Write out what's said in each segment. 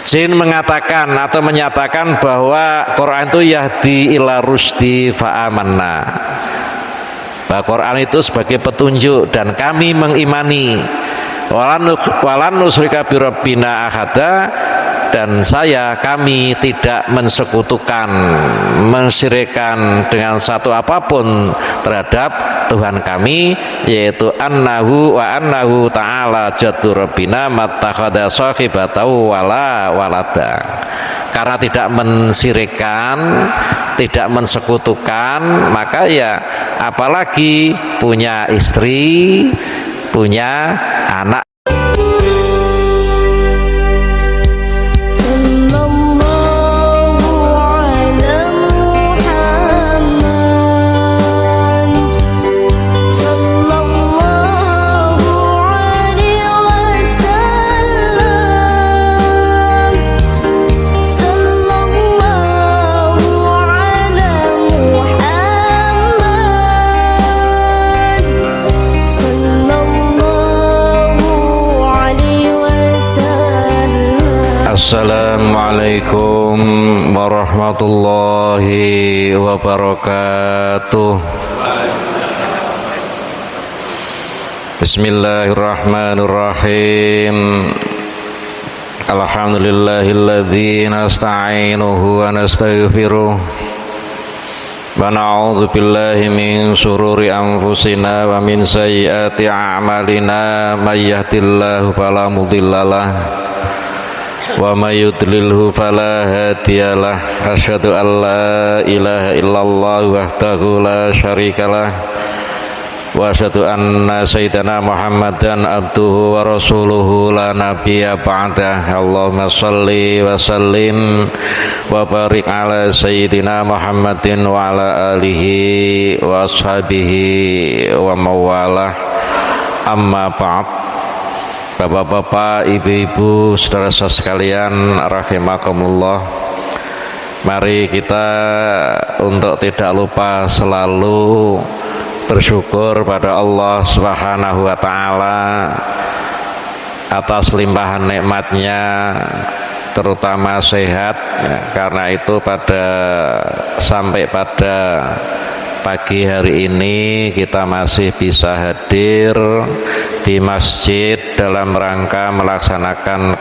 Jin mengatakan atau menyatakan bahwa Quran itu yahdi ila rusdi fa'amanna, bahwa Quran itu sebagai petunjuk dan kami mengimani. Walan nusrika bi rabbina ahada, dan kami tidak mensekutukan, mensyirikkan dengan satu apapun terhadap Tuhan kami, yaitu annahu ta'ala jaddu rabbina mattakhadha sahibatahu wala walada. Karena tidak mensyirikkan, tidak mensekutukan, maka ya apalagi punya istri, punya anak. Assalamualaikum warahmatullahi wabarakatuh. Bismillahirrahmanirrahim. Alhamdulillahilladzi nasta'inuhu wa nastaghfiruh wa na'udzu billahi min syururi anfusina wa min sayyiati a'malina, may yahdihillahu fala mudhillalah wa may yudlilhu fala hadiyalah. Asyhadu an la ilaha illallah wahdahu la syarikalah wa asyhadu anna sayyidana Muhammadan abduhu wa rasuluhu la nabiyya ba'dah. Allahumma shalli wa sallim wa barik ala sayyidina Muhammadin wa ala alihi wa ashabihi wa mawalah. Amma ba'd. Bapak-bapak, ibu-ibu, saudara-saudara sekalian rahimakumullah, mari kita untuk tidak lupa selalu bersyukur pada Allah Subhanahu wa ta'ala atas limpahan nikmatnya, terutama sehat ya. Karena itu sampai pada pagi hari ini kita masih bisa hadir di masjid dalam rangka melaksanakan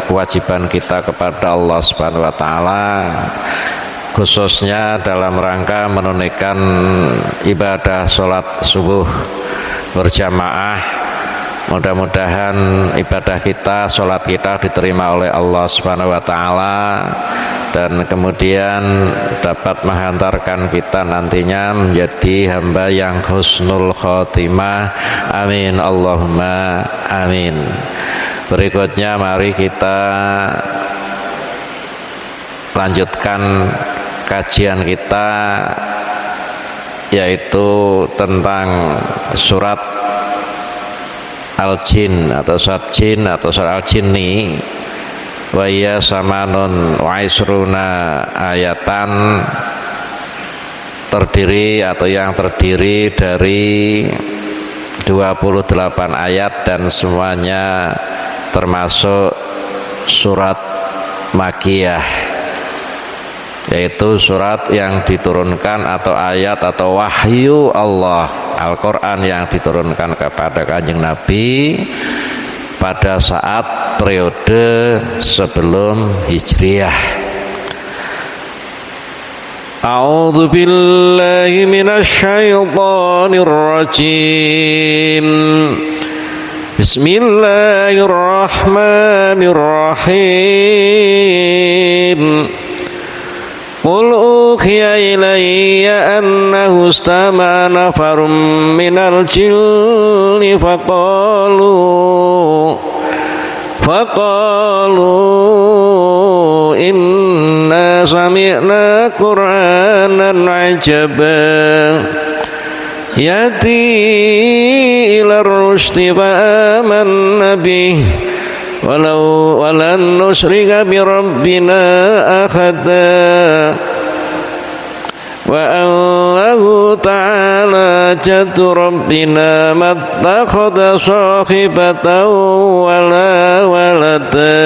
kewajiban kita kepada Allah Subhanahu wa ta'ala, khususnya dalam rangka menunaikan ibadah sholat subuh berjamaah. Mudah-mudahan ibadah kita, sholat kita diterima oleh Allah Subhanahu wa ta'ala, dan kemudian dapat menghantarkan kita nantinya menjadi hamba yang husnul khotimah. Amin Allahumma amin. Berikutnya mari kita lanjutkan kajian kita, yaitu tentang surat Al-Jin atau surat Jin atau surat Al-Jinni. Wa ya samanun wa isruna ayatan, terdiri dari 28 ayat dan semuanya termasuk surat Makkiyah, yaitu surat yang diturunkan atau ayat atau wahyu Allah, Al-Quran yang diturunkan kepada Kanjeng Nabi pada saat periode sebelum Hijriah. A'udzu billahi minasyaitonir rajim. Bismillahirrahmanirrahim. Qul uhiya ilayya annahu istama'a nafarum minal jinni faqalu inna sami'na qur'anan ajaban yahdi ila rusdi fa amanna bihi walan nusrika bi rabbina ahada wa Allahu ta'ala jaddu rabbina mattakhadha sahibatan wala walada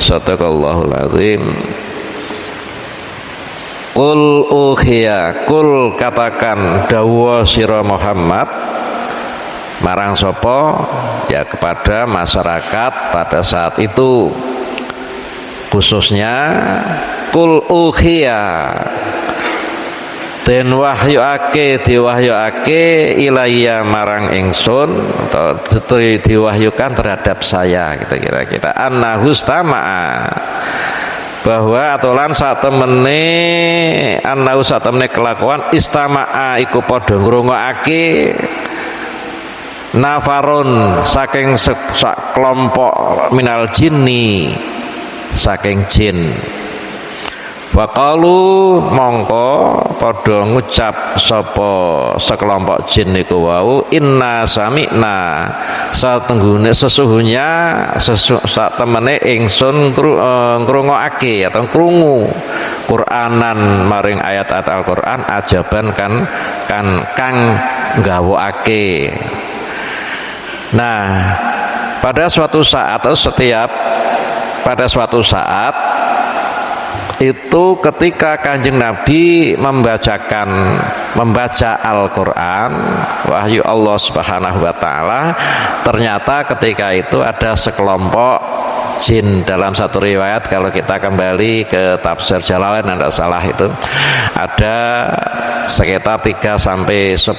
Sadaqallahul azim. Qul uhiya, kul katakan dawa sira Muhammad marang sapa ya, kepada masyarakat pada saat itu, khususnya kul uhiya den wahyuake, diwahyuake ilayya marang ingsun, atau diwahyukan terhadap saya, kita kira-kira annahu istama'a, bahwa atolan saat temene annahu saat temene kelakuan istama'a iku padha ngrungokake nafarun saking kelompok minal jinni saking jin. Waqalu mongko padha ngucap sapa sekelompok jin niku wau inna sami'na, sesungguhnya sak temene ingsun ngrungokake atau krungu Qur'anan maring ayat-ayat Al-Qur'an ajaban kan kang nggawokake. Nah, pada suatu saat atau pada suatu saat itu ketika Kanjeng Nabi membaca Al-Quran wahyu Allah Subhanahu wa Ta'ala, ternyata ketika itu ada sekelompok jin. Dalam satu riwayat kalau kita kembali ke tafsir Jalalain tidak salah itu ada sekitar 3 sampai 10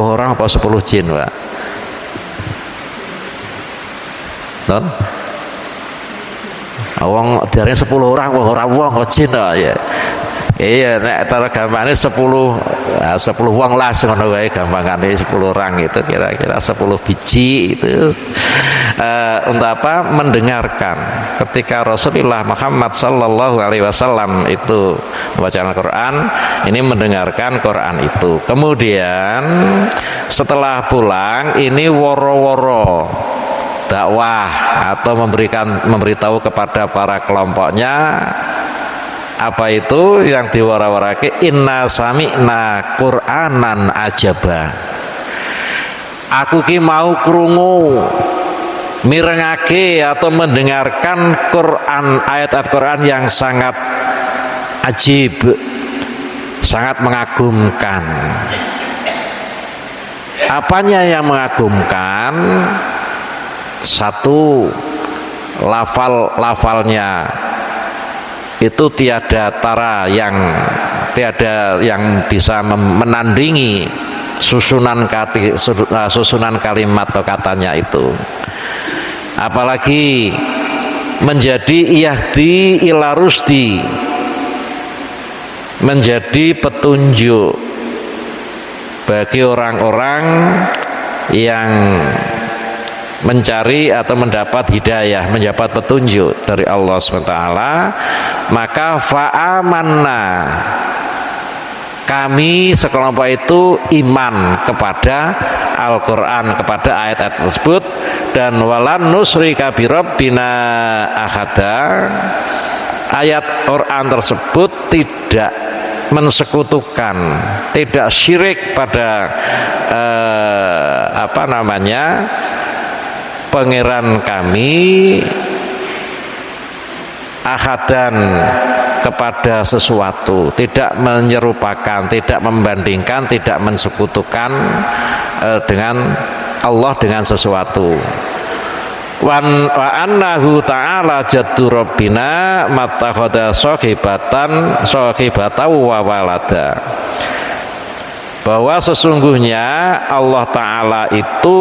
orang apa 10 jin, Pak? Non? Wong diarani 10 orang, ora wong kok jin to ya. Iya, nek cara gampangane 10 wong lah ngono wae gampangane 10 orang itu kira-kira 10 biji itu. Untuk apa? Mendengarkan ketika Rasulullah Muhammad sallallahu alaihi wasallam itu membaca Al-Qur'an, ini mendengarkan Quran itu. Kemudian setelah pulang ini woro-woro dakwah atau memberitahu kepada para kelompoknya, apa itu yang diwara-warake, inna sami'na Qur'anan ajaba, aku ki mau krungu mirengake atau mendengarkan Quran, ayat-ayat Quran yang sangat ajib, sangat mengagumkan. Apanya yang mengagumkan? Satu, lafalnya itu tiada yang bisa menandingi susunan kalimat atau katanya itu. Apalagi menjadi yahdi ila rusdi, menjadi petunjuk bagi orang-orang yang mencari atau mendapat hidayah, mendapat petunjuk dari Allah SWT. Maka fa'amanna, kami sekelompok itu iman kepada Al-Quran, kepada ayat-ayat tersebut, dan walan nusrika birabbina ahada, ayat Quran tersebut tidak mensekutukan, tidak syirik pada pangeran kami ahadan, kepada sesuatu, tidak menyerupakan, tidak membandingkan, tidak mensekutukan dengan Allah dengan sesuatu. Wa annahu ta'ala jaddu rabbina mattakhadha sahibatan wa walada, bahwa sesungguhnya Allah Ta'ala itu,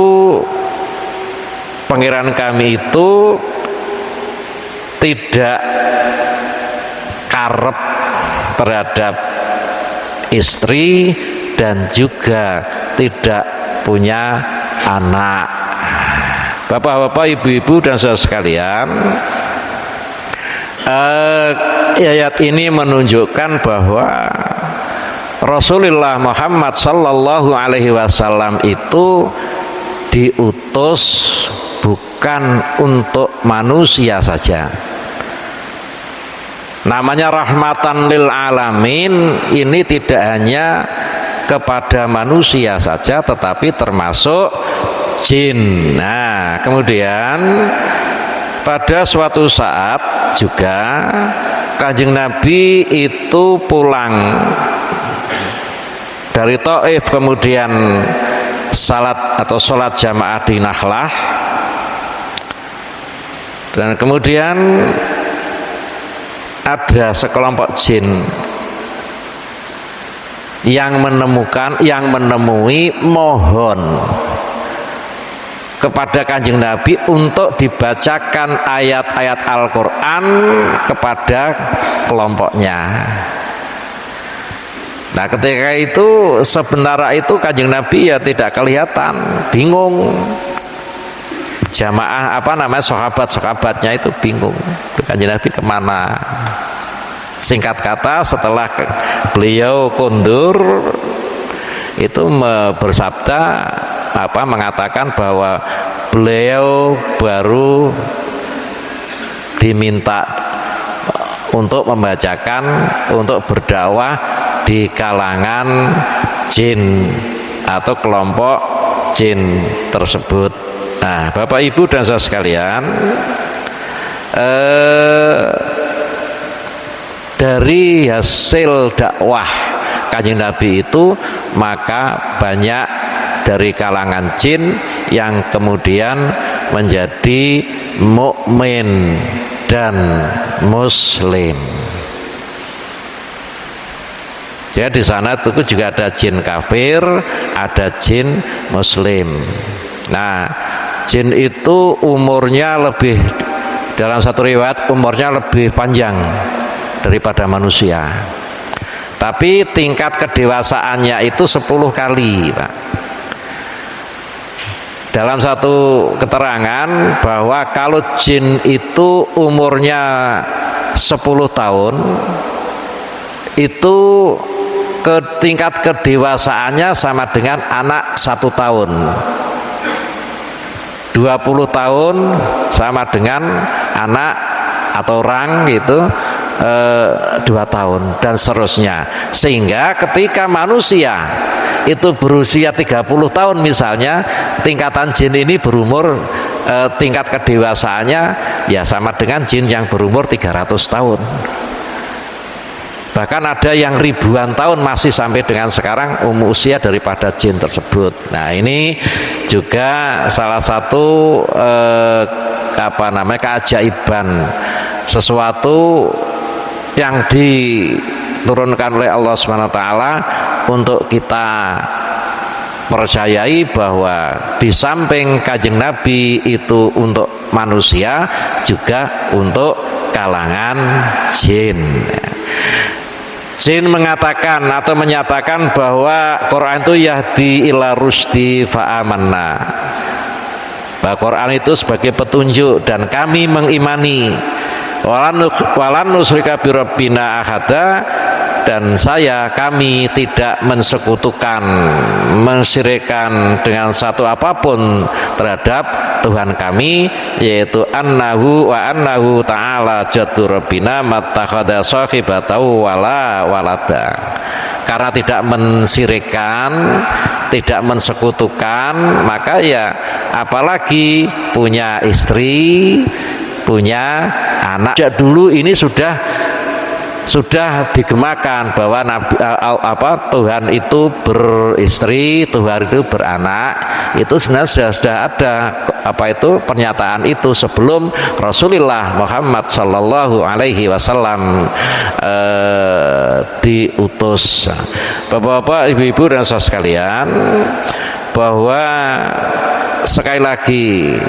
pangeran kami itu tidak karep terhadap istri dan juga tidak punya anak. Bapak-bapak, ibu-ibu dan saudara sekalian, ayat ini menunjukkan bahwa Rasulullah Muhammad sallallahu alaihi wasallam itu diutus bukan untuk manusia saja. Namanya rahmatan lil alamin, ini tidak hanya kepada manusia saja, tetapi termasuk jin. Nah, kemudian pada suatu saat juga Kanjeng Nabi itu pulang dari Taif, kemudian sholat jamaah di Nakhlah, dan kemudian ada sekelompok jin yang menemui mohon kepada Kanjeng Nabi untuk dibacakan ayat-ayat Al-Quran kepada kelompoknya. Nah, ketika itu sebentar itu Kanjeng Nabi ya tidak kelihatan, bingung. Jamaah sahabat-sahabatnya itu bingung, Kanjeng Nabi kemana. Singkat kata, setelah beliau kundur itu bersabda mengatakan bahwa beliau baru diminta untuk membacakan, untuk berdakwah di kalangan jin atau kelompok jin tersebut. Nah, Bapak Ibu dan saudara sekalian, dari hasil dakwah Kanjeng Nabi itu, maka banyak dari kalangan jin yang kemudian menjadi mukmin dan muslim. Ya, di sana itu juga ada jin kafir, ada jin muslim. Nah, jin itu umurnya lebih, dalam satu riwayat umurnya lebih panjang daripada manusia. Tapi tingkat kedewasaannya itu 10 kali, Pak. Dalam satu keterangan bahwa kalau jin itu umurnya 10 tahun, itu tingkat kedewasaannya sama dengan anak 1 tahun. 20 tahun sama dengan anak atau orang gitu 2 tahun dan seterusnya. Sehingga ketika manusia itu berusia 30 tahun misalnya, tingkatan jin ini berumur tingkat kedewasaannya ya sama dengan jin yang berumur 300 tahun. Bahkan ada yang ribuan tahun masih sampai dengan sekarang usia daripada jin tersebut. Nah, ini juga salah satu keajaiban, sesuatu yang diturunkan oleh Allah SWT untuk kita percayai bahwa di samping Kanjeng Nabi itu untuk manusia, juga untuk kalangan jin. Jin mengatakan atau menyatakan bahwa Quran itu yahdi ila rusdi fa'amanna, bahwa Quran itu sebagai petunjuk dan kami mengimani. Walan nusrika bi rabbina ahada, dan kami tidak mensekutukan, mensyirikkan dengan satu apapun terhadap Tuhan kami, yaitu annahu ta'ala jaddu rabbina mattakhadha sahibatahu wala walada. Karena tidak mensyirikkan, tidak mensekutukan, maka ya apalagi punya istri, punya anak. Dulu ini sudah digemakan bahwa Tuhan itu beristri, Tuhan itu beranak. Itu sebenarnya sudah ada pernyataan itu sebelum Rasulullah Muhammad Sallallahu Alaihi Wasallam diutus. Bapak-bapak, ibu-ibu dan saudara sekalian, bahwa sekali lagi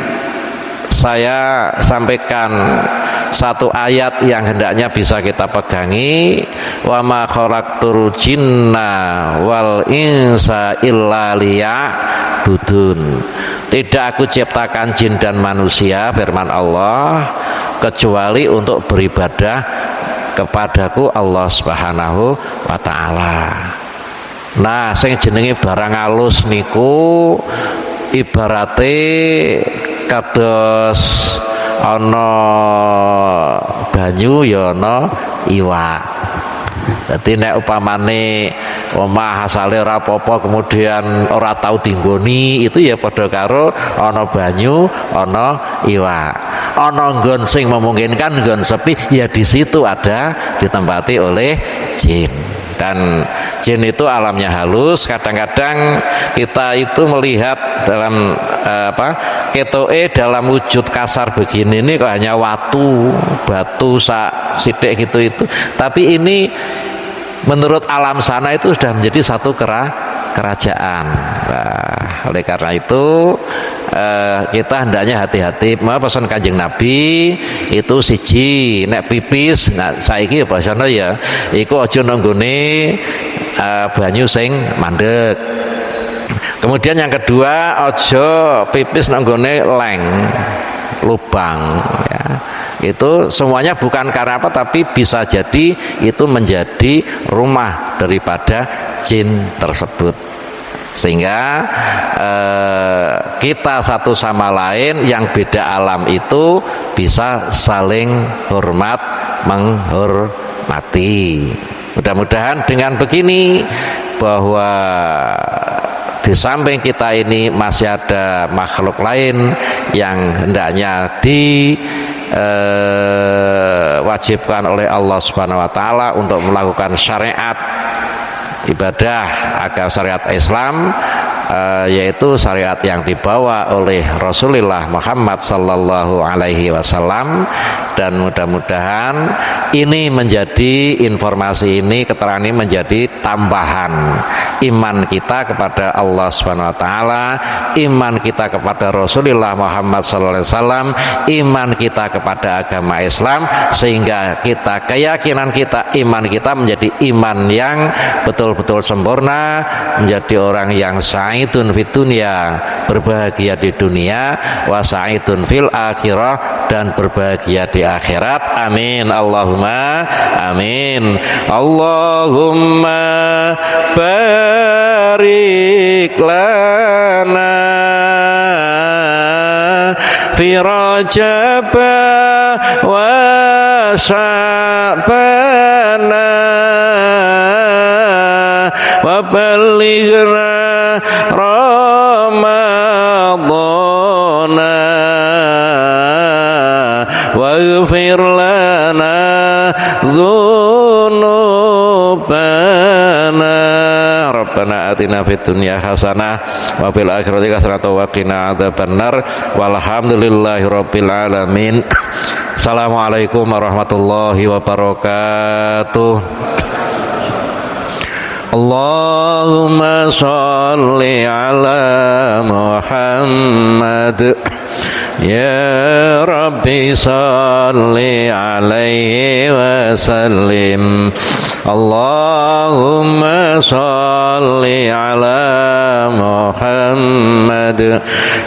saya sampaikan satu ayat yang hendaknya bisa kita pegangi, wa ma khalaqtul jinna wal insa illa liya'budun. Tidak aku ciptakan jin dan manusia, firman Allah, kecuali untuk beribadah kepadaku Allah Subhanahu wa taala. Nah, sing jenenge barang alus niku ibarate kados ana banyu ya ana iwak. Jadi nek upamane omah asale ora apa-apa kemudian ora tau dinggoni itu ya padha karo ana banyu, ana iwak. Ana nggon sing memungkinkan nggon sepi ya di situ ada ditempati oleh jin. Dan jin itu alamnya halus, kadang-kadang kita itu melihat dalam ketoke dalam wujud kasar begini ini kok hanya batu sak sithik gitu itu. Tapi ini menurut alam sana itu sudah menjadi satu kerajaan. Nah, oleh karena itu kita hendaknya hati-hati. Pesan Kanjeng Nabi itu siji nek pipis, nah saiki bahasane ya iku aja nanggone banyu sing mandek. Kemudian yang kedua aja pipis nanggone leng lubang ya. Itu semuanya bukan karena apa, tapi bisa jadi itu menjadi rumah daripada jin tersebut, sehingga kita satu sama lain yang beda alam itu bisa saling hormat menghormati. Mudah-mudahan dengan begini bahwa di samping kita ini masih ada makhluk lain yang hendaknya diwajibkan oleh Allah Subhanahu wa taala untuk melakukan syariat ibadah agama syariat Islam, yaitu syariat yang dibawa oleh Rasulullah Muhammad sallallahu alaihi wasallam. Dan mudah-mudahan ini menjadi informasi ini, keterangan ini menjadi tambahan iman kita kepada Allah Subhanahu wa taala, iman kita kepada Rasulullah Muhammad sallallahu alaihi wasallam, iman kita kepada agama Islam, sehingga kita keyakinan kita, iman kita menjadi iman yang betul-betul sempurna, menjadi orang yang sa'idun fid dunya, berbahagia di dunia, wa sa'idun fil akhirah, dan berbahagia di akhirat. Amin, Allahumma amin. Allahumma barik lana fi Rajab wa Sya'bana wa ballighna Ramadana waghfir lana dzunubana Rabbana atina fid dunya hasanah wa fil akhirati hasanah wa qina adzabannar walhamdulillahi rabbil alamin. Assalamualaikum warahmatullahi wabarakatuh. Allahumma sholli ala Muhammad. Ya Rabbi salli alaihi wa sallim. Allahumma salli ala Muhammad.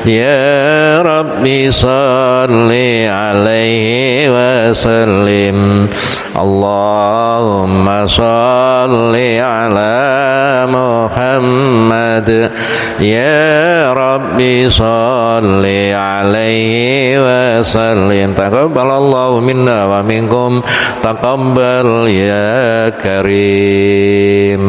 Ya Rabbi salli alaihi wa sallim. Allahumma salli ala Muhammad. Ya Rabbi salli alaihi wa sallim. Taqabbalallahu minna wa minkum. Taqabbal ya karim.